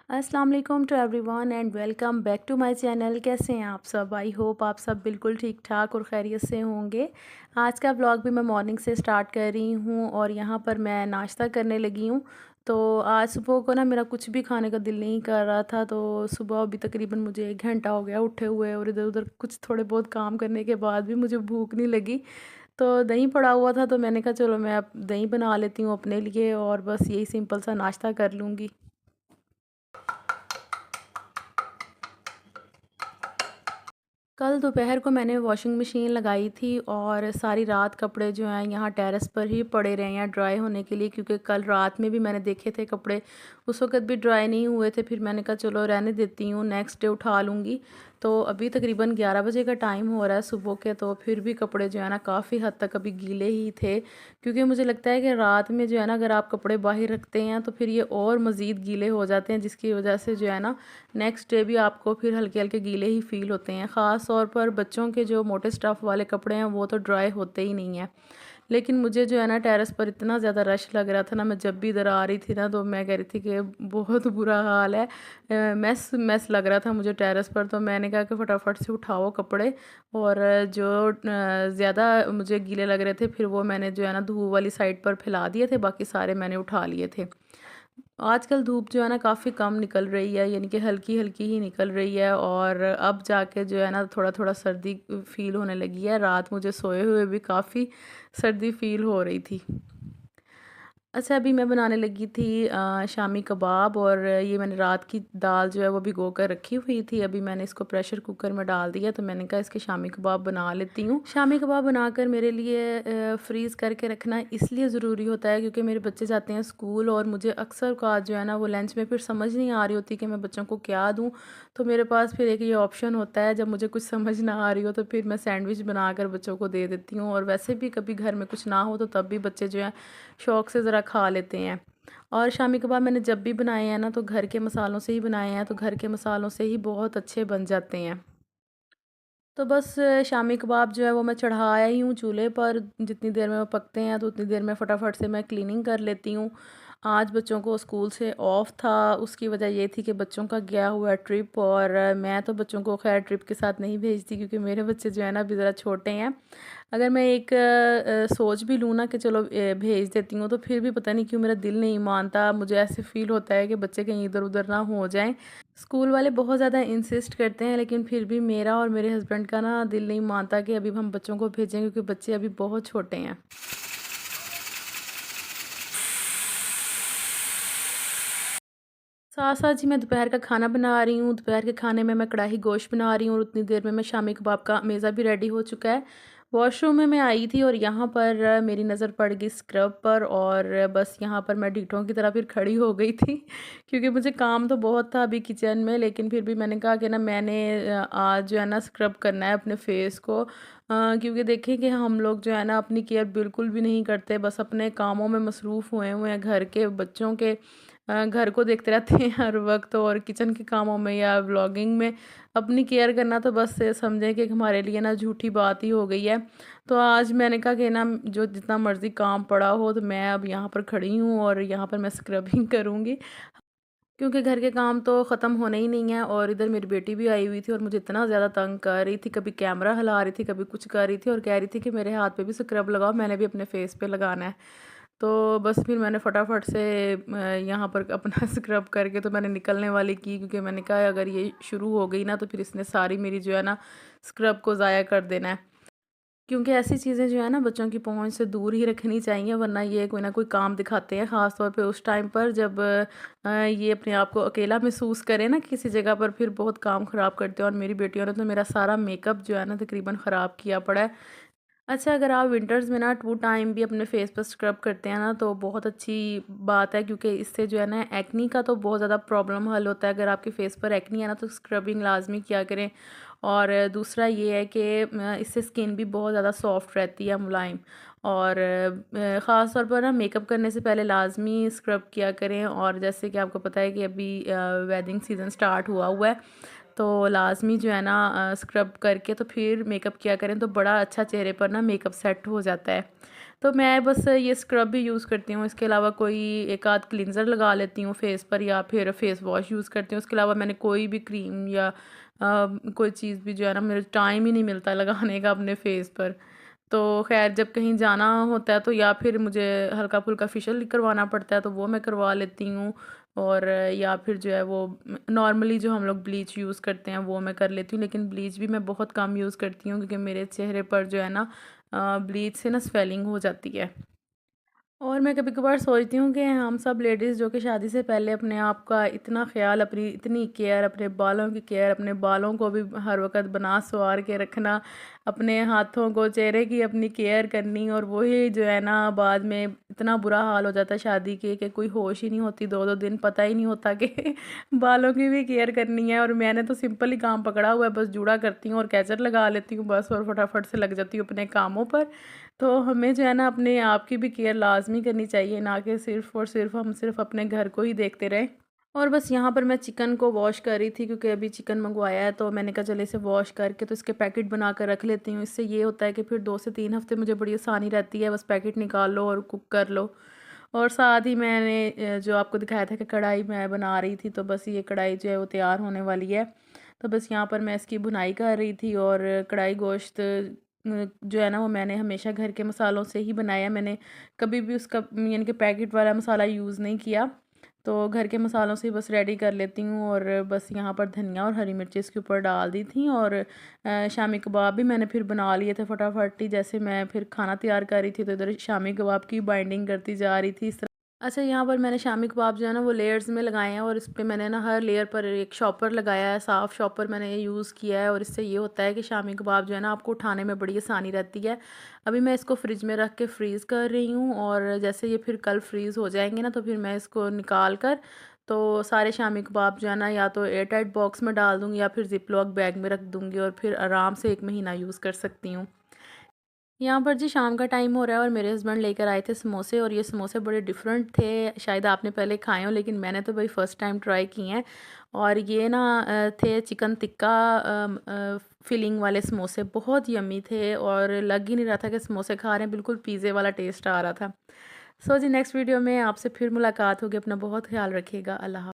अस्सलाम वालेकुम to everyone and welcome back to my channel. कैसे हैं आप सब? आई होप आप सब बिल्कुल ठीक ठाक और खैरियत से होंगे। आज का व्लॉग भी मैं मॉर्निंग से स्टार्ट कर रही हूँ और यहाँ पर मैं नाश्ता करने लगी हूँ। तो आज सुबह को ना मेरा कुछ भी खाने का दिल नहीं कर रहा था, तो सुबह अभी तकरीबन मुझे 1 घंटा हो गया उठे हुए, और इधर उधर कुछ थोड़े बहुत काम करने के बाद भी मुझे भूख नहीं लगी। तो दही पड़ा हुआ था, तो मैंने कहा चलो मैं अब दही बना लेती हूँ अपने लिए और बस यही सिंपल सा नाश्ता कर लूँगी। कल दोपहर को मैंने वॉशिंग मशीन लगाई थी और सारी रात कपड़े जो हैं यहाँ टेरेस पर ही पड़े रहे हैं ड्राई होने के लिए, क्योंकि कल रात में भी मैंने देखे थे कपड़े, उस वक्त भी ड्राई नहीं हुए थे। फिर मैंने कहा चलो रहने देती हूँ, नेक्स्ट डे उठा लूँगी। तो अभी तकरीबन 11 बजे का टाइम हो रहा है सुबह के, तो फिर भी कपड़े जो है ना काफ़ी हद तक अभी गीले ही थे, क्योंकि मुझे लगता है कि रात में जो है ना अगर आप कपड़े बाहर रखते हैं तो फिर ये और मज़ीद गीले हो जाते हैं, जिसकी वजह से जो है ना नेक्स्ट डे भी आपको फिर हल्के हल्के गीले ही फ़ील होते हैं। ख़ास तौर पर बच्चों के जो मोटे स्टफ़ वाले कपड़े हैं वो तो ड्राई होते ही नहीं हैं। लेकिन मुझे जो है ना टेरेस पर इतना ज़्यादा रश लग रहा था ना, मैं जब भी इधर आ रही थी ना तो मैं कह रही थी कि बहुत बुरा हाल है। मैस मैस लग रहा था मुझे टेरेस पर, तो मैंने कहा कि फटाफट से उठाओ कपड़े, और जो ज़्यादा मुझे गीले लग रहे थे फिर वो मैंने जो है ना धूप वाली साइड पर फैला दिए थे, बाकी सारे मैंने उठा लिए थे। आजकल धूप जो है ना काफ़ी कम निकल रही है, यानी कि हल्की-हल्की ही निकल रही है, और अब जाके जो है ना थोड़ा-थोड़ा सर्दी फ़ील होने लगी है। रात मुझे सोए हुए भी काफ़ी सर्दी फ़ील हो रही थी। अच्छा, अभी मैं बनाने लगी थी शामी कबाब, और ये मैंने रात की दाल जो है वो भिगो कर रखी हुई थी। अभी मैंने इसको प्रेशर कुकर में डाल दिया, तो मैंने कहा इसके शामी कबाब बना लेती हूँ। शामी कबाब बनाकर मेरे लिए फ्रीज़ करके रखना इसलिए ज़रूरी होता है क्योंकि मेरे बच्चे जाते हैं स्कूल, और मुझे अक्सर औक़ात जो है ना वो लंच में फिर समझ नहीं आ रही होती कि मैं बच्चों को क्या दूँ। तो मेरे पास फिर एक ये ऑप्शन होता है, जब मुझे कुछ समझ ना आ रही हो तो फिर मैं सैंडविच बनाकर बच्चों को दे देती हूँ, और वैसे भी कभी घर में कुछ ना हो तो तब भी बच्चे जो हैं शौक़ से ज़रा खा लेते हैं। और शामी कबाब मैंने जब भी बनाए हैं ना तो घर के मसालों से ही बनाए हैं, तो घर के मसालों से ही बहुत अच्छे बन जाते हैं। तो बस शामी कबाब जो है वो मैं चढ़ाया ही हूँ चूल्हे पर, जितनी देर में वो पकते हैं तो उतनी देर में फटाफट से मैं क्लीनिंग कर लेती हूँ। आज बच्चों को स्कूल से ऑफ था, उसकी वजह ये थी कि बच्चों का गया हुआ ट्रिप, और मैं तो बच्चों को खैर ट्रिप के साथ नहीं भेजती, क्योंकि मेरे बच्चे जो है ना अभी ज़रा छोटे हैं। अगर मैं एक सोच भी लूँ ना कि चलो भेज देती हूँ, तो फिर भी पता नहीं क्यों मेरा दिल नहीं मानता। मुझे ऐसे फ़ील होता है कि बच्चे कहीं इधर-उधर ना हो जाएँ। स्कूल वाले बहुत ज़्यादा इंसिस्ट करते हैं, लेकिन फिर भी मेरा और मेरे हस्बैंड का ना दिल नहीं मानता कि अभी हम बच्चों को भेजें, क्योंकि बच्चे अभी बहुत छोटे हैं। साथ-साथ जी मैं दोपहर का खाना बना रही हूँ। दोपहर के खाने में मैं कढ़ाई गोश्त बना रही हूँ, और उतनी देर में मैं शामी कबाब का मेज़ा भी रेडी हो चुका है। वॉशरूम में मैं आई थी और यहाँ पर मेरी नज़र पड़ गई स्क्रब पर, और बस यहाँ पर मैं ढीठों की तरह फिर खड़ी हो गई थी क्योंकि मुझे काम तो बहुत था अभी किचन में, लेकिन फिर भी मैंने कहा कि ना मैंने आज जो है ना स्क्रब करना है अपने फेस को, क्योंकि देखिए कि हम लोग जो है ना अपनी केयर बिल्कुल भी नहीं करते, बस अपने कामों में मसरूफ़ हुए हुए हैं, घर के, बच्चों के, घर को देखते रहते हैं हर वक्त, और किचन के कामों में या व्लॉगिंग में अपनी केयर करना तो बस ये समझें कि हमारे लिए ना झूठी बात ही हो गई है। तो आज मैंने कहा कि ना जो जितना मर्ज़ी काम पड़ा हो, तो मैं अब यहाँ पर खड़ी हूँ और यहाँ पर मैं स्क्रबिंग करूँगी, क्योंकि घर के काम तो ख़त्म होने ही नहीं है। और इधर मेरी बेटी भी आई हुई थी और मुझे इतना ज़्यादा तंग कर रही थी, कभी कैमरा हिला रही थी, कभी कुछ कर रही थी, और कह रही थी कि मेरे हाथ पे भी स्क्रब लगाओ, मैंने भी अपने फेस पे लगाना है। तो बस फिर मैंने फटाफट से यहाँ पर अपना स्क्रब करके तो मैंने निकलने वाली की, क्योंकि मैंने कहा अगर ये शुरू हो गई ना तो फिर इसने सारी मेरी जो है ना स्क्रब को ज़ाया कर देना है। क्योंकि ऐसी चीज़ें जो है ना बच्चों की पहुंच से दूर ही रखनी चाहिए, वरना ये कोई ना कोई काम दिखाते हैं, ख़ास तौर पे उस टाइम पर जब ये अपने आप को अकेला महसूस करे ना किसी जगह पर, फिर बहुत काम ख़राब करते हैं। और मेरी बेटियों ने तो मेरा सारा मेकअप जो है ना तकरीबन ख़राब किया पड़ा है। अच्छा, अगर आप विंटर्स में ना 2 टाइम भी अपने फेस पर स्क्रब करते हैं ना तो बहुत अच्छी बात है, क्योंकि इससे जो है ना एक्नी का तो बहुत ज़्यादा प्रॉब्लम हल होता है। अगर आपके फेस पर एक्नी है ना तो स्क्रबिंग लाजमी किया करें। और दूसरा ये है कि इससे स्किन भी बहुत ज़्यादा सॉफ्ट रहती है, मुलायम। और ख़ास तौर पर ना मेकअप करने से पहले लाजमी स्क्रब किया करें, और जैसे कि आपको पता है कि अभी वेडिंग सीज़न स्टार्ट हुआ हुआ है, तो लाज़मी जो है ना स्क्रब करके तो फिर मेकअप किया करें, तो बड़ा अच्छा चेहरे पर ना मेकअप सेट हो जाता है। तो मैं बस ये स्क्रब भी यूज़ करती हूँ, इसके अलावा कोई एक आध क्लींज़र लगा लेती हूँ फेस पर या फिर फेस वॉश यूज़ करती हूँ। उसके अलावा मैंने कोई भी क्रीम या कोई चीज़ भी जो है ना, मेरे टाइम ही नहीं मिलता लगाने का अपने फेस पर। तो ख़ैर जब कहीं जाना होता है तो या फिर मुझे हल्का-फुल्का फेशियल करवाना पड़ता है तो वो मैं करवा लेती हूँ, और या फिर जो है वो नॉर्मली जो हम लोग ब्लीच यूज़ करते हैं वो मैं कर लेती हूँ। लेकिन ब्लीच भी मैं बहुत कम यूज़ करती हूँ क्योंकि मेरे चेहरे पर जो है ना ब्लीच से ना स्वेलिंग हो जाती है। और मैं कभी-कभार सोचती हूँ कि हम सब लेडीज़ जो कि शादी से पहले अपने आप का इतना ख़्याल, अपनी इतनी केयर, अपने बालों की केयर, अपने बालों को भी हर वक़्त बना-संवार के रखना, अपने हाथों को, चेहरे की अपनी केयर करनी, और वही जो है ना बाद में इतना बुरा हाल हो जाता है शादी के कि कोई होश ही नहीं होती, 2-2 दिन पता ही नहीं होता कि बालों की भी केयर करनी है। और मैंने तो सिंपल ही काम पकड़ा हुआ है, बस जूड़ा करती हूँ और कैचर लगा लेती हूँ बस, और फटाफट से लग जाती हूँ अपने कामों पर। तो हमें जो है ना अपने आप की भी केयर लाज़मी करनी चाहिए, ना कि सिर्फ़ और सिर्फ़ हम सिर्फ़ अपने घर को ही देखते रहें। और बस यहाँ पर मैं चिकन को वॉश कर रही थी क्योंकि अभी चिकन मंगवाया है, तो मैंने कहा चलो इसे वॉश करके तो इसके पैकेट बना कर रख लेती हूँ। इससे ये होता है कि फिर 2 से 3 हफ़्ते मुझे बड़ी आसानी रहती है, बस पैकेट निकाल लो और कुक कर लो। और साथ ही मैंने जो आपको दिखाया था कि कढ़ाई मैं बना रही थी, तो बस ये कढ़ाई जो है वो तैयार होने वाली है। तो बस यहाँ पर मैं इसकी भुनाई कर रही थी, और कढ़ाई गोश्त जो है ना वो मैंने हमेशा घर के मसालों से ही बनाया। मैंने कभी भी उसका यानी कि पैकेट वाला मसाला यूज़ नहीं किया। तो घर के मसालों से ही बस रेडी कर लेती हूँ, और बस यहाँ पर धनिया और हरी मिर्ची इसके ऊपर डाल दी थी, और शामी कबाब भी मैंने फिर बना लिए थे फटाफट ही। जैसे मैं फिर खाना तैयार कर रही थी तो इधर शामी कबाब की बाइंडिंग करती जा रही थी। अच्छा, यहाँ पर मैंने शामी कबाब जो है ना वो लेयर्स में लगाए हैं, और इस पे मैंने ना हर लेयर पर एक शॉपर लगाया है, साफ़ शॉपर मैंने ये यूज़ किया है, और इससे ये होता है कि शामी कबाब जो है ना आपको उठाने में बड़ी आसानी रहती है। अभी मैं इसको फ्रिज में रख के फ्रीज़ कर रही हूँ, और जैसे ये फिर कल फ्रीज़ हो जाएंगे ना तो फिर मैं इसको निकाल कर तो सारे शामी कबाब जो है ना या तो एयर टाइट बॉक्स में डाल दूँगी या फिर ज़िप लॉक बैग में रख दूँगी, और फिर आराम से 1 महीना यूज़ कर सकती हूँ। यहाँ पर जी शाम का टाइम हो रहा है, और मेरे हस्बैंड लेकर आए थे समोसे, और ये समोसे बड़े डिफरेंट थे। शायद आपने पहले खाए हों, लेकिन मैंने तो भाई फ़र्स्ट टाइम ट्राई किए हैं। और ये ना थे चिकन टिक्का फिलिंग वाले समोसे, बहुत यम्मी थे, और लग ही नहीं रहा था कि समोसे खा रहे हैं, बिल्कुल पिज़्ज़े वाला टेस्ट आ रहा था। सो जी नेक्स्ट वीडियो में आपसे फिर मुलाकात होगी। अपना बहुत ख़्याल रखिएगा। अल्लाह